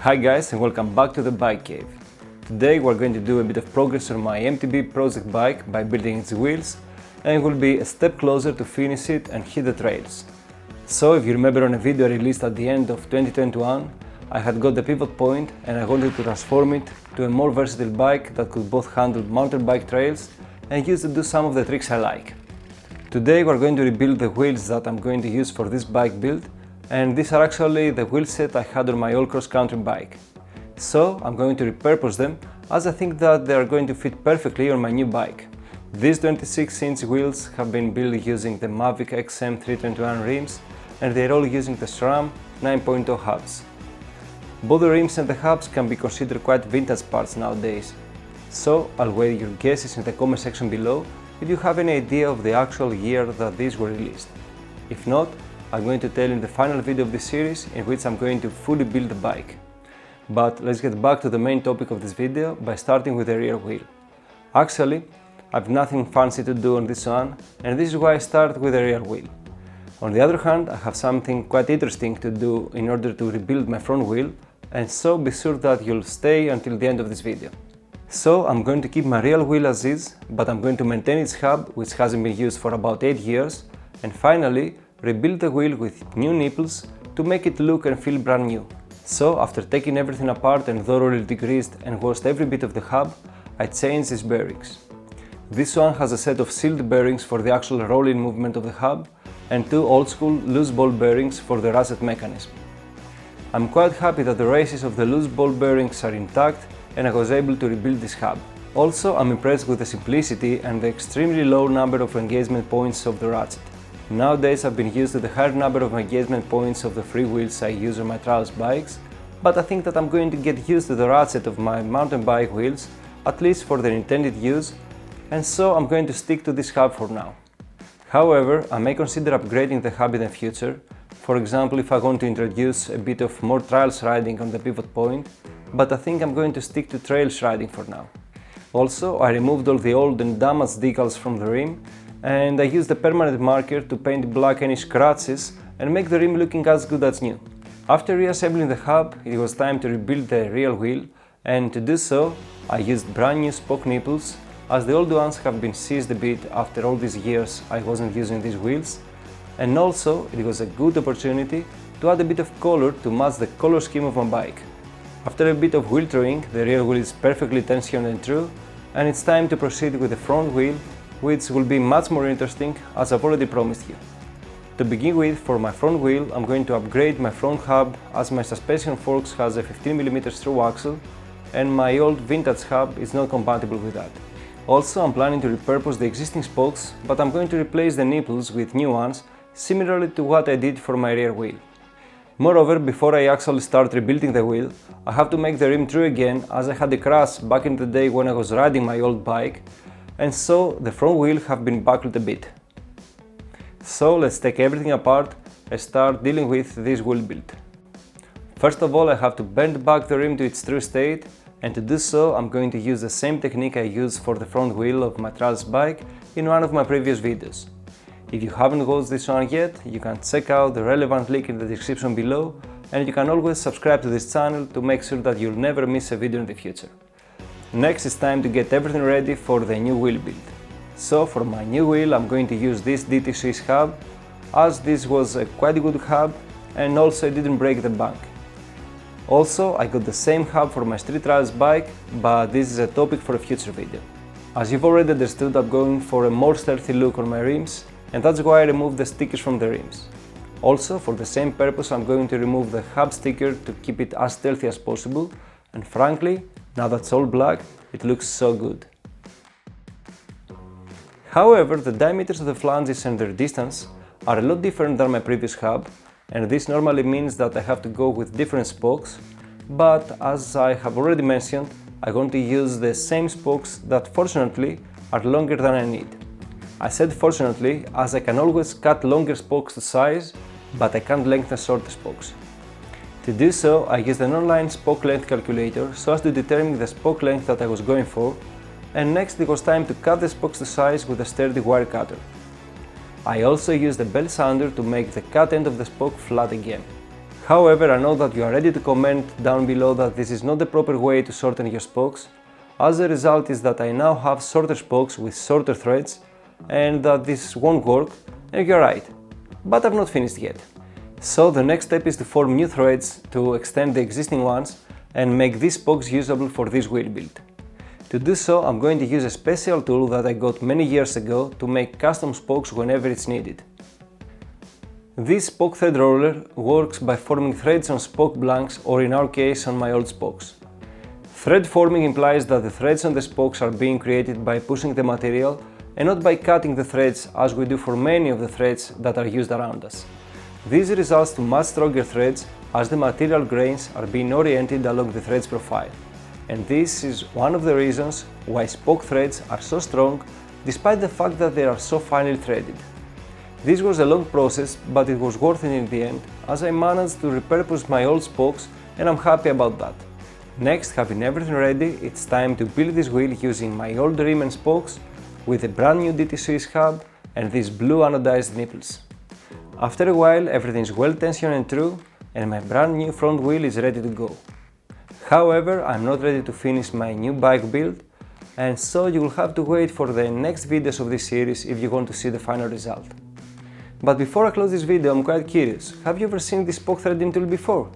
Hi guys and welcome back to the Bike Cave. Today we're going to do a bit of progress on my MTB project bike by building its wheels, and we'll be a step closer to finish it and hit the trails. So if you remember on a video I released at the end of 2021, I had got the pivot point and I wanted to transform it to a more versatile bike that could both handle mountain bike trails and use to do some of the tricks I like. Today we're going to rebuild the wheels that I'm going to use for this bike build, and these are actually the wheel set I had on my old cross-country bike. So I'm going to repurpose them as I think that they are going to fit perfectly on my new bike. These 26-inch wheels have been built using the Mavic XM 321 rims, and they're all using the SRAM 9.0 hubs. Both the rims and the hubs can be considered quite vintage parts nowadays. So I'll wait your guesses in the comment section below if you have any idea of the actual year that these were released. If not, I'm going to tell in the final video of this series in which I'm going to fully build the bike. But let's get back to the main topic of this video by starting with the rear wheel. Actually, I've nothing fancy to do on this one, and this is why I start with the rear wheel. On the other hand, I have something quite interesting to do in order to rebuild my front wheel, and so be sure that you'll stay until the end of this video. So I'm going to keep my rear wheel as is, but I'm going to maintain its hub, which hasn't been used for about 8 years, and finally rebuild the wheel with new nipples to make it look and feel brand new. So after taking everything apart and thoroughly degreased and washed every bit of the hub, I changed its bearings. This one has a set of sealed bearings for the actual rolling movement of the hub and two old school loose ball bearings for the ratchet mechanism. I'm quite happy that the races of the loose ball bearings are intact and I was able to rebuild this hub. Also, I'm impressed with the simplicity and the extremely low number of engagement points of the ratchet. Nowadays I've been used to the higher number of engagement points of the free wheels I use on my trials bikes, but I think that I'm going to get used to the ratchet of my mountain bike wheels, at least for their intended use, and so I'm going to stick to this hub for now. However, I may consider upgrading the hub in the future, for example if I want to introduce a bit of more trials riding on the pivot point, but I think I'm going to stick to trails riding for now. Also, I removed all the old and damaged decals from the rim, and I used a permanent marker to paint black any scratches and make the rim looking as good as new. After reassembling the hub, it was time to rebuild the rear wheel, and to do so, I used brand new spoke nipples, as the old ones have been seized a bit after all these years I wasn't using these wheels, and also it was a good opportunity to add a bit of color to match the color scheme of my bike. After a bit of wheel truing, the rear wheel is perfectly tensioned and true, and it's time to proceed with the front wheel, which will be much more interesting as I've already promised you. To begin with, for my front wheel, I'm going to upgrade my front hub as my suspension forks has a 15mm through axle and my old vintage hub is not compatible with that. Also, I'm planning to repurpose the existing spokes, but I'm going to replace the nipples with new ones, similarly to what I did for my rear wheel. Moreover, before I actually start rebuilding the wheel, I have to make the rim true again, as I had a crash back in the day when I was riding my old bike, and so the front wheel have been buckled a bit. So let's take everything apart and start dealing with this wheel build. First of all, I have to bend back the rim to its true state, and to do so I'm going to use the same technique I used for the front wheel of my trials bike in one of my previous videos. If you haven't watched this one yet, you can check out the relevant link in the description below, and you can always subscribe to this channel to make sure that you'll never miss a video in the future. Next, it's time to get everything ready for the new wheel build. So for my new wheel I'm going to use this DT Swiss hub, as this was a quite good hub and also it didn't break the bank. Also, I got the same hub for my street trials bike, but this is a topic for a future video. As you've already understood, I'm going for a more stealthy look on my rims, and that's why I removed the stickers from the rims. Also, for the same purpose I'm going to remove the hub sticker to keep it as stealthy as possible, and frankly, now that it's all black, it looks so good. However, the diameters of the flanges and their distance are a lot different than my previous hub, and this normally means that I have to go with different spokes, but as I have already mentioned, I'm going to use the same spokes that fortunately are longer than I need. I said fortunately, as I can always cut longer spokes to size, but I can't lengthen shorter spokes. To do so, I used an online spoke length calculator so as to determine the spoke length that I was going for, and next it was time to cut the spokes to size with a sturdy wire cutter. I also used a belt sander to make the cut end of the spoke flat again. However, I know that you are ready to comment down below that this is not the proper way to shorten your spokes, as the result is that I now have shorter spokes with shorter threads and that this won't work, and you're right, but I've not finished yet. So the next step is to form new threads to extend the existing ones and make these spokes usable for this wheel build. To do so, I'm going to use a special tool that I got many years ago to make custom spokes whenever it's needed. This spoke thread roller works by forming threads on spoke blanks, or in our case on my old spokes. Thread forming implies that the threads on the spokes are being created by pushing the material and not by cutting the threads as we do for many of the threads that are used around us. This results to much stronger threads as the material grains are being oriented along the thread's profile. And this is one of the reasons why spoke threads are so strong despite the fact that they are so finely threaded. This was a long process, but it was worth it in the end, as I managed to repurpose my old spokes and I'm happy about that. Next, having everything ready, it's time to build this wheel using my old rim and spokes with a brand new DT Swiss hub and these blue anodized nipples. After a while, everything is well tensioned and true, and my brand new front wheel is ready to go. However, I'm not ready to finish my new bike build, and so you will have to wait for the next videos of this series if you want to see the final result. But before I close this video, I'm quite curious, have you ever seen this spoke threading tool before?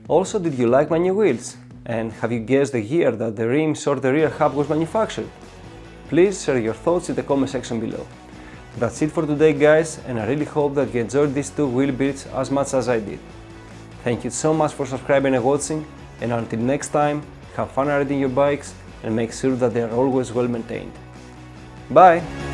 Also, did you like my new wheels? And have you guessed the year that the rims or the rear hub was manufactured? Please share your thoughts in the comment section below. That's it for today, guys, and I really hope that you enjoyed these two wheel builds as much as I did. Thank you so much for subscribing and watching, and until next time, have fun riding your bikes and make sure that they are always well maintained. Bye!